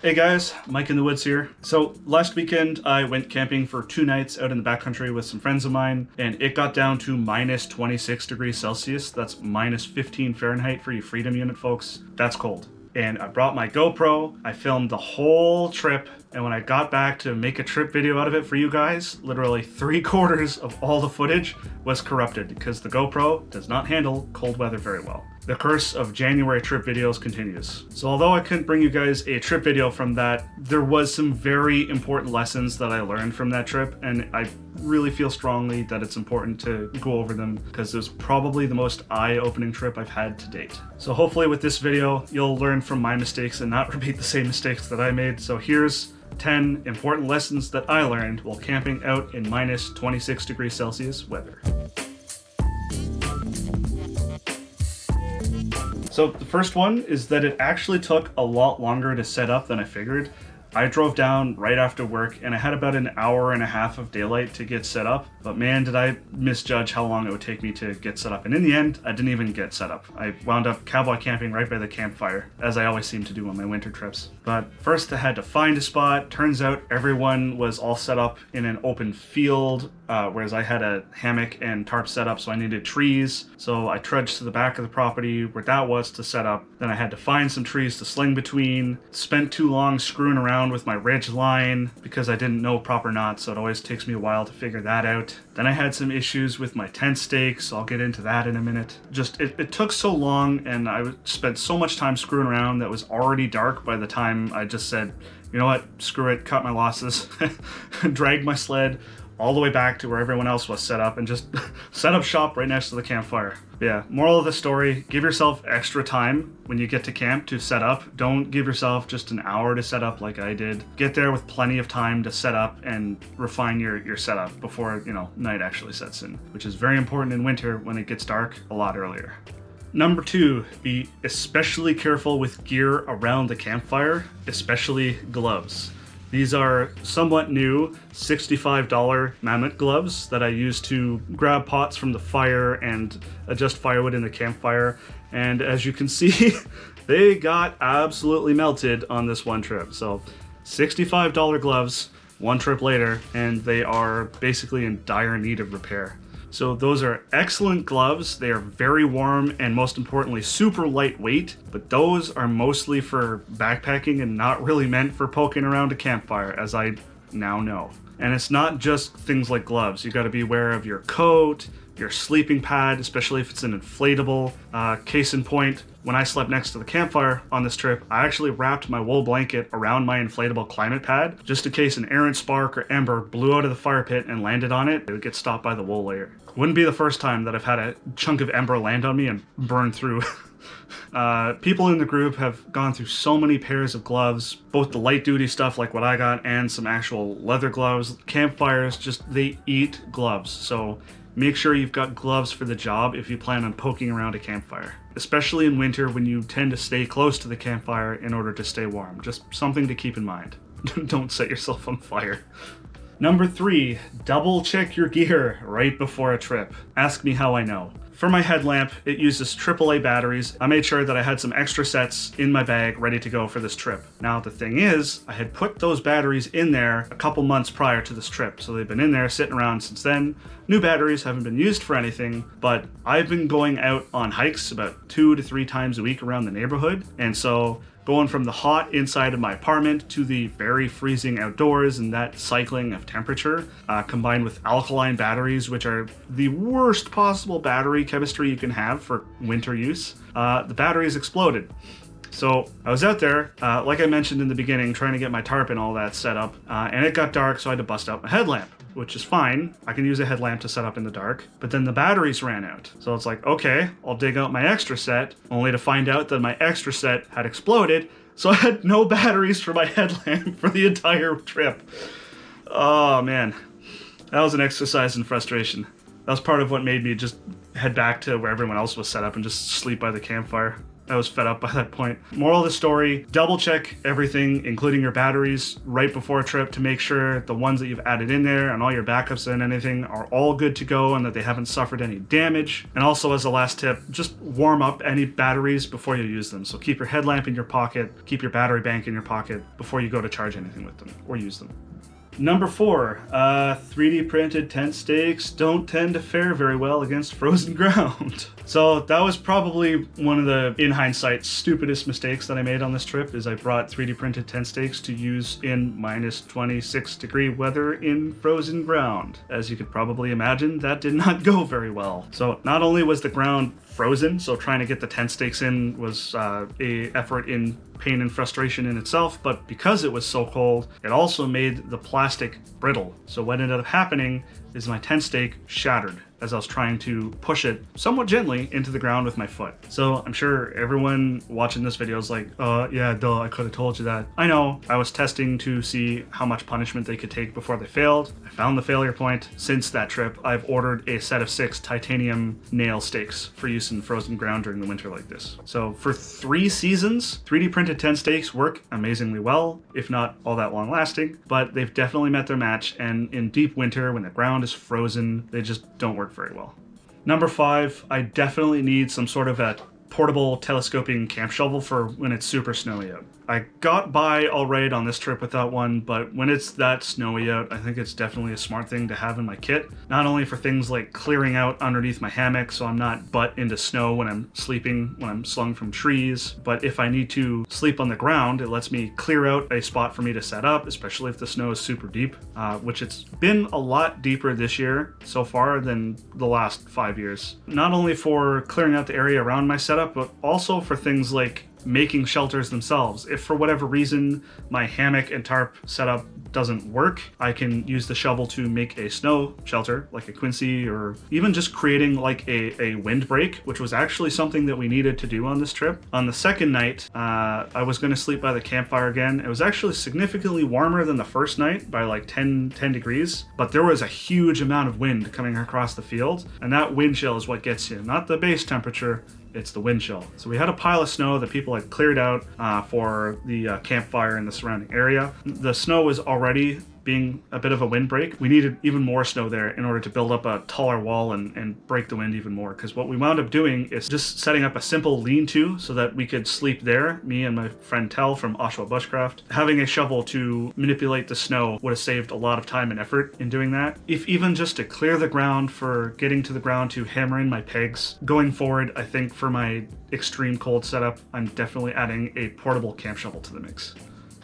Hey guys, Mike in the Woods here. So last weekend I went camping for 2 nights out in the backcountry with some friends of mine, and it got down to minus 26 degrees Celsius. That's minus 15 Fahrenheit for you Freedom Unit folks. That's cold. And I brought my GoPro, I filmed the whole trip, and when I got back to make a trip video out of it for you guys, literally 3/4 of all the footage was corrupted because the GoPro does not handle cold weather very well. The curse of January trip videos continues. So although I couldn't bring you guys a trip video from that, there was some very important lessons that I learned from that trip, and I really feel strongly that it's important to go over them because it was probably the most eye-opening trip I've had to date. So hopefully with this video, you'll learn from my mistakes and not repeat the same mistakes that I made. So here's 10 important lessons that I learned while camping out in minus 26 degrees Celsius weather. So the first one is that it actually took a lot longer to set up than I figured. I drove down right after work and I had about an hour and a half of daylight to get set up, but man, did I misjudge how long it would take me to get set up. And in the end, I didn't even get set up. I wound up cowboy camping right by the campfire, as I always seem to do on my winter trips. But first I had to find a spot. Turns out everyone was all set up in an open field, whereas I had a hammock and tarp set up, so I needed trees. So I trudged to the back of the property where that was to set up. Then I had to find some trees to sling between. Spent too long screwing around with my ridge line because I didn't know proper knots, so it always takes me a while to figure that out. Then I had some issues with my tent stakes. I'll get into that in a minute. Just it took so long, and I spent so much time screwing around that it was already dark by the time I just said, you know what, screw it, cut my losses, dragged my sled all the way back to where everyone else was set up and just set up shop right next to the campfire. Yeah, moral of the story, give yourself extra time when you get to camp to set up. Don't give yourself just an hour to set up like I did. Get there with plenty of time to set up and refine your setup before, night actually sets in, which is very important in winter when it gets dark a lot earlier. Number 2, be especially careful with gear around the campfire, especially gloves. These are somewhat new $65 Mammoth gloves that I use to grab pots from the fire and adjust firewood in the campfire. And as you can see, they got absolutely melted on this one trip. So $65 gloves, one trip later, and they are basically in dire need of repair. So those are excellent gloves. They are very warm and most importantly, super lightweight, but those are mostly for backpacking and not really meant for poking around a campfire, as I now know. And it's not just things like gloves. You gotta be aware of your coat, your sleeping pad, especially if it's an inflatable. Case in point, when I slept next to the campfire on this trip, I actually wrapped my wool blanket around my inflatable climate pad, just in case an errant spark or ember blew out of the fire pit and landed on it, it would get stopped by the wool layer. Wouldn't be the first time that I've had a chunk of ember land on me and burn through. People in the group have gone through so many pairs of gloves, both the light duty stuff like what I got and some actual leather gloves. Campfires, they eat gloves. So make sure you've got gloves for the job if you plan on poking around a campfire, especially in winter when you tend to stay close to the campfire in order to stay warm. Just something to keep in mind. Don't set yourself on fire. Number 3, double check your gear right before a trip. Ask me how I know. For my headlamp, it uses AAA batteries. I made sure that I had some extra sets in my bag ready to go for this trip. Now the thing is, I had put those batteries in there a couple months prior to this trip, so they've been in there sitting around since then. New batteries haven't been used for anything, but I've been going out on hikes about 2 to 3 times a week around the neighborhood, and so going from the hot inside of my apartment to the very freezing outdoors and that cycling of temperature, combined with alkaline batteries, which are the worst possible battery chemistry you can have for winter use, the batteries exploded. So I was out there, like I mentioned in the beginning, trying to get my tarp and all that set up, and it got dark, so I had to bust out my headlamp, which is fine. I can use a headlamp to set up in the dark, but then the batteries ran out. So it's like, okay, I'll dig out my extra set, only to find out that my extra set had exploded, so I had no batteries for my headlamp for the entire trip. Oh man, that was an exercise in frustration. That was part of what made me just head back to where everyone else was set up and just sleep by the campfire. I was fed up by that point. Moral of the story, double check everything, including your batteries, right before a trip to make sure the ones that you've added in there and all your backups and anything are all good to go and that they haven't suffered any damage. And also, as a last tip, just warm up any batteries before you use them. So keep your headlamp in your pocket, keep your battery bank in your pocket before you go to charge anything with them or use them. Number 4, 3D printed tent stakes don't tend to fare very well against frozen ground. So that was probably one of the, in hindsight, stupidest mistakes that I made on this trip, is I brought 3D printed tent stakes to use in minus 26 degree weather in frozen ground. As you could probably imagine, that did not go very well. So not only was the ground frozen, so trying to get the tent stakes in was a effort in pain and frustration in itself, but because it was so cold, it also made the plastic brittle. So what ended up happening is my tent stake shattered as I was trying to push it somewhat gently into the ground with my foot. So I'm sure everyone watching this video is like, yeah, duh, I could have told you that. I know, I was testing to see how much punishment they could take before they failed. I found the failure point. Since that trip, I've ordered a set of 6 titanium nail stakes for use in frozen ground during the winter like this. So for 3 seasons, 3D printed tent stakes work amazingly well, if not all that long lasting, but they've definitely met their match, and in deep winter when the ground is frozen, they just don't work very well. Number 5, I definitely need some sort of a portable telescoping camp shovel for when it's super snowy out. I got by all right on this trip without one, but when it's that snowy out, I think it's definitely a smart thing to have in my kit. Not only for things like clearing out underneath my hammock so I'm not butt into snow when I'm sleeping, when I'm slung from trees, but if I need to sleep on the ground, it lets me clear out a spot for me to set up, especially if the snow is super deep, which it's been a lot deeper this year so far than the last 5 years. Not only for clearing out the area around my setup, but also for things like making shelters themselves. If for whatever reason my hammock and tarp setup doesn't work, I can use the shovel to make a snow shelter, like a quincy, or even just creating like a windbreak, which was actually something that we needed to do on this trip. On the second night, I was going to sleep by the campfire again. It was actually significantly warmer than the first night by like 10 degrees, but there was a huge amount of wind coming across the field, and that wind chill is what gets you, not the base temperature, it's the wind chill. So we had a pile of snow that people had cleared out for the campfire in the surrounding area. The snow was already being a bit of a windbreak. We needed even more snow there in order to build up a taller wall and break the wind even more. Because what we wound up doing is just setting up a simple lean-to so that we could sleep there, me and my friend Tell from Oshawa Bushcraft. Having a shovel to manipulate the snow would have saved a lot of time and effort in doing that. If even just to clear the ground for getting to the ground to hammer in my pegs. Going forward, I think for my extreme cold setup, I'm definitely adding a portable camp shovel to the mix.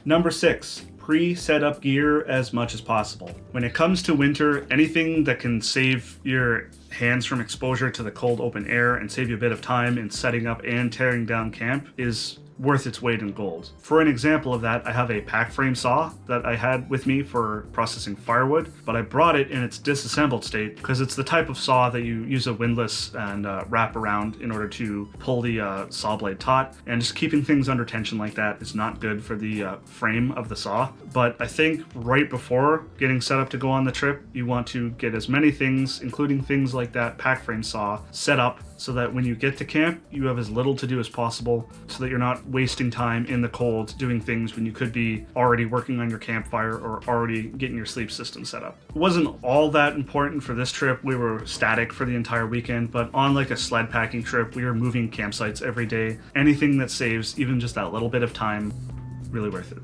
Number 6. Pre-set up gear as much as possible. When it comes to winter, anything that can save your hands from exposure to the cold open air and save you a bit of time in setting up and tearing down camp is worth its weight in gold. For an example of that, I have a pack frame saw that I had with me for processing firewood, but I brought it in its disassembled state because it's the type of saw that you use a windlass and wrap around in order to pull the saw blade taut, and just keeping things under tension like that is not good for the frame of the saw. But I think right before getting set up to go on the trip, you want to get as many things, including things like that pack frame saw, set up so that when you get to camp, you have as little to do as possible so that you're not wasting time in the cold doing things when you could be already working on your campfire or already getting your sleep system set up. It wasn't all that important for this trip. We were static for the entire weekend, but on like a sled packing trip, we were moving campsites every day. Anything that saves even just that little bit of time, really worth it.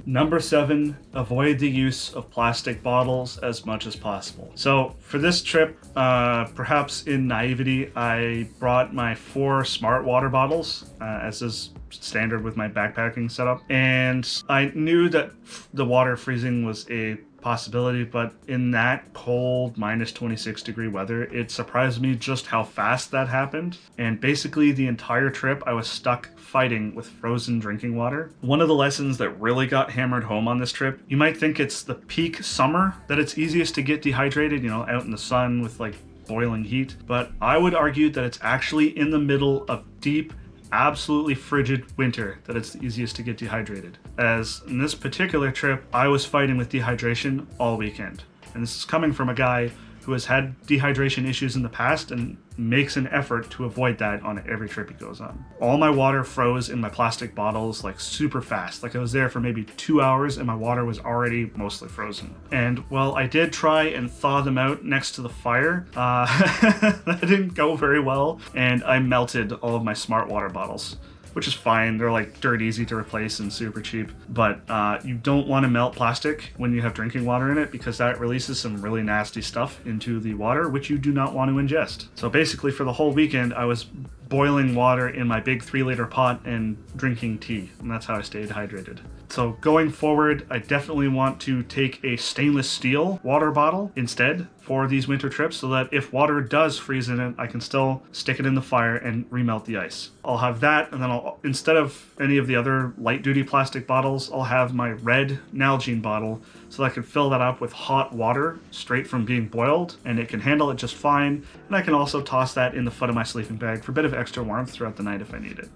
Number 7, avoid the use of plastic bottles as much as possible. So for this trip, perhaps in naivety, I brought my 4 smart water bottles, as is standard with my backpacking setup. And I knew that the water freezing was a possibility, but in that cold minus 26 degree weather, it surprised me just how fast that happened. And basically the entire trip I was stuck fighting with frozen drinking water. One of the lessons that really got hammered home on this trip, you might think it's the peak summer that it's easiest to get dehydrated, you know, out in the sun with like boiling heat, but I would argue that it's actually in the middle of deep, absolutely frigid winter that it's the easiest to get dehydrated. As in this particular trip, I was fighting with dehydration all weekend. And this is coming from a guy who who has had dehydration issues in the past and makes an effort to avoid that on every trip he goes on. All my water froze in my plastic bottles like super fast. Like I was there for maybe 2 hours and my water was already mostly frozen. And while I did try and thaw them out next to the fire, that didn't go very well, and I melted all of my smart water bottles, which is fine. They're like dirt easy to replace and super cheap. But you don't want to melt plastic when you have drinking water in it, because that releases some really nasty stuff into the water, which you do not want to ingest. So basically for the whole weekend, I was boiling water in my big 3-liter pot and drinking tea, and that's how I stayed hydrated. So going forward, I definitely want to take a stainless steel water bottle instead for these winter trips, so that if water does freeze in it, I can still stick it in the fire and remelt the ice. I'll have that, and then I'll, instead of any of the other light duty plastic bottles, I'll have my red Nalgene bottle, so that I can fill that up with hot water straight from being boiled, and it can handle it just fine. And I can also toss that in the foot of my sleeping bag for a bit of extra warmth throughout the night if I need it.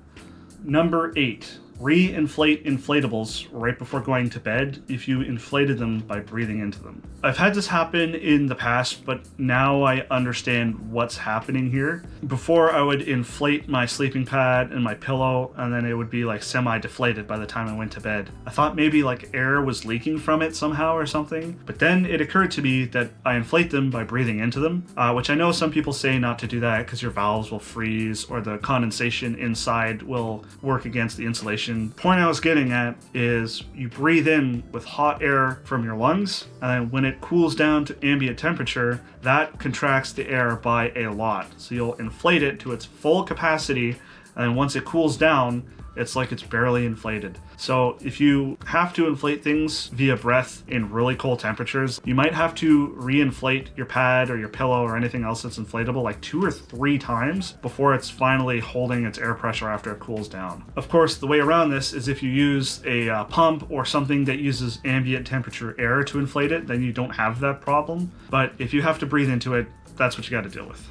Number 8. Re-inflate inflatables right before going to bed if you inflated them by breathing into them. I've had this happen in the past, but now I understand what's happening here. Before, I would inflate my sleeping pad and my pillow, and then it would be like semi-deflated by the time I went to bed. I thought maybe like air was leaking from it somehow or something, but then it occurred to me that I inflate them by breathing into them, which I know some people say not to do that because your valves will freeze or the condensation inside will work against the insulation. Point I was getting at is you breathe in with hot air from your lungs, and then when it cools down to ambient temperature, that contracts the air by a lot. So you'll inflate it to its full capacity, and then once it cools down, it's like it's barely inflated. So if you have to inflate things via breath in really cold temperatures, you might have to re-inflate your pad or your pillow or anything else that's inflatable like 2 or 3 times before it's finally holding its air pressure after it cools down. Of course, the way around this is if you use a pump or something that uses ambient temperature air to inflate it, then you don't have that problem. But if you have to breathe into it, that's what you got to deal with.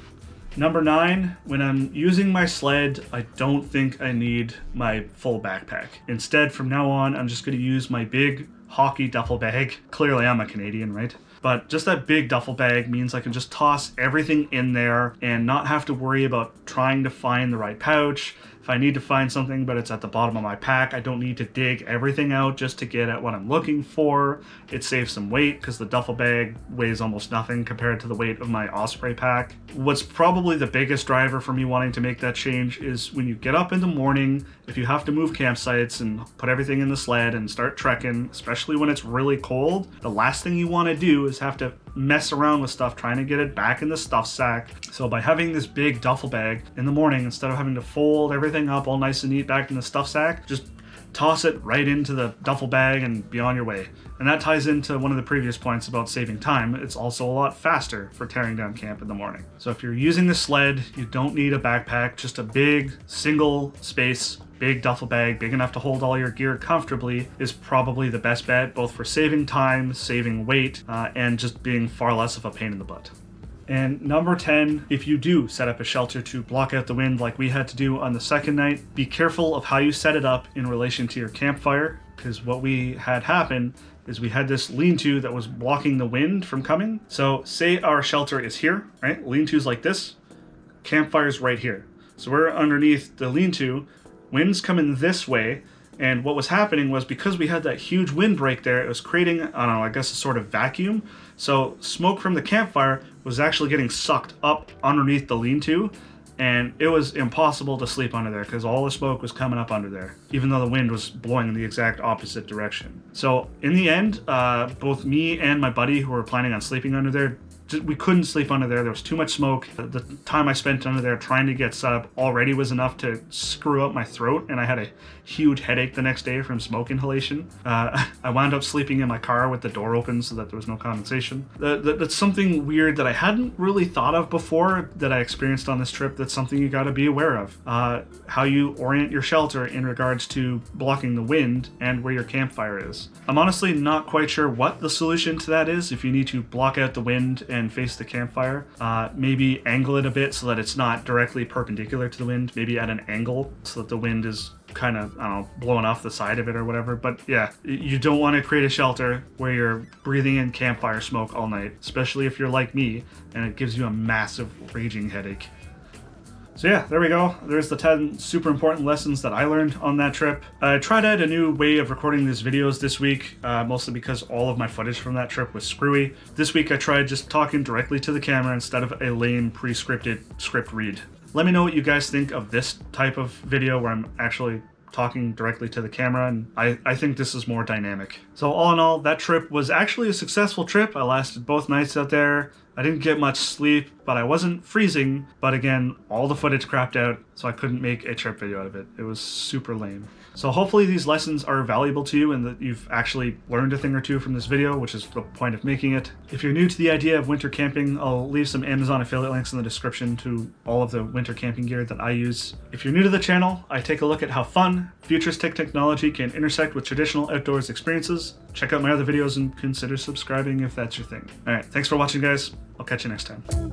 Number 9, when I'm using my sled, I don't think I need my full backpack. Instead, from now on, I'm just going to use my big hockey duffel bag. Clearly, I'm a Canadian, right? But just that big duffel bag means I can just toss everything in there and not have to worry about trying to find the right pouch. If I need to find something but it's at the bottom of my pack, I don't need to dig everything out just to get at what I'm looking for. It saves some weight because the duffel bag weighs almost nothing compared to the weight of my Osprey pack. What's probably the biggest driver for me wanting to make that change is when you get up in the morning, if you have to move campsites and put everything in the sled and start trekking, especially when it's really cold, the last thing you want to do is have to mess around with stuff trying to get it back in the stuff sack. So by having this big duffel bag in the morning, instead of having to fold everything up all nice and neat back in the stuff sack, just toss it right into the duffel bag and be on your way. And that ties into one of the previous points about saving time. It's also a lot faster for tearing down camp in the morning. So if you're using the sled, you don't need a backpack, just a big single space big duffel bag, big enough to hold all your gear comfortably, is probably the best bet, both for saving time, saving weight, and just being far less of a pain in the butt. And number 10, if you do set up a shelter to block out the wind like we had to do on the second night, be careful of how you set it up in relation to your campfire, because what we had happen is we had this lean-to that was blocking the wind from coming. So say our shelter is here, right? Lean-to's like this, campfire's right here. So we're underneath the lean-to, wind's coming this way, and what was happening was because we had that huge windbreak there, it was creating, I don't know, I guess a sort of vacuum. So smoke from the campfire was actually getting sucked up underneath the lean-to, and it was impossible to sleep under there because all the smoke was coming up under there, even though the wind was blowing in the exact opposite direction. So in the end, both me and my buddy who were planning on sleeping under there, we couldn't sleep under there. There was too much smoke. The time I spent under there trying to get set up already was enough to screw up my throat, and I had a huge headache the next day from smoke inhalation. I wound up sleeping in my car with the door open so that there was no condensation. That's something weird that I hadn't really thought of before that I experienced on this trip. That's something you got to be aware of. How you orient your shelter in regards to blocking the wind and where your campfire is. I'm honestly not quite sure what the solution to that is, if you need to block out the wind and and face the campfire. Maybe angle it a bit so that it's not directly perpendicular to the wind, maybe at an angle so that the wind is kind of, I don't know, blowing off the side of it or whatever. But yeah, you don't want to create a shelter where you're breathing in campfire smoke all night, especially if you're like me and it gives you a massive raging headache. So yeah, there we go. There's the 10 super important lessons that I learned on that trip. I tried out a new way of recording these videos this week, mostly because all of my footage from that trip was screwy. This week I tried just talking directly to the camera instead of a lame pre-scripted script read. Let me know what you guys think of this type of video where I'm actually talking directly to the camera, and I think this is more dynamic. So all in all, that trip was actually a successful trip. I lasted both nights out there. I didn't get much sleep, but I wasn't freezing. But again, all the footage crapped out, so I couldn't make a trip video out of it. It was super lame. So hopefully these lessons are valuable to you and that you've actually learned a thing or two from this video, which is the point of making it. If you're new to the idea of winter camping, I'll leave some Amazon affiliate links in the description to all of the winter camping gear that I use. If you're new to the channel, I take a look at how fun, futuristic technology can intersect with traditional outdoors experiences. Check out my other videos and consider subscribing if that's your thing. All right, thanks for watching, guys. I'll catch you next time.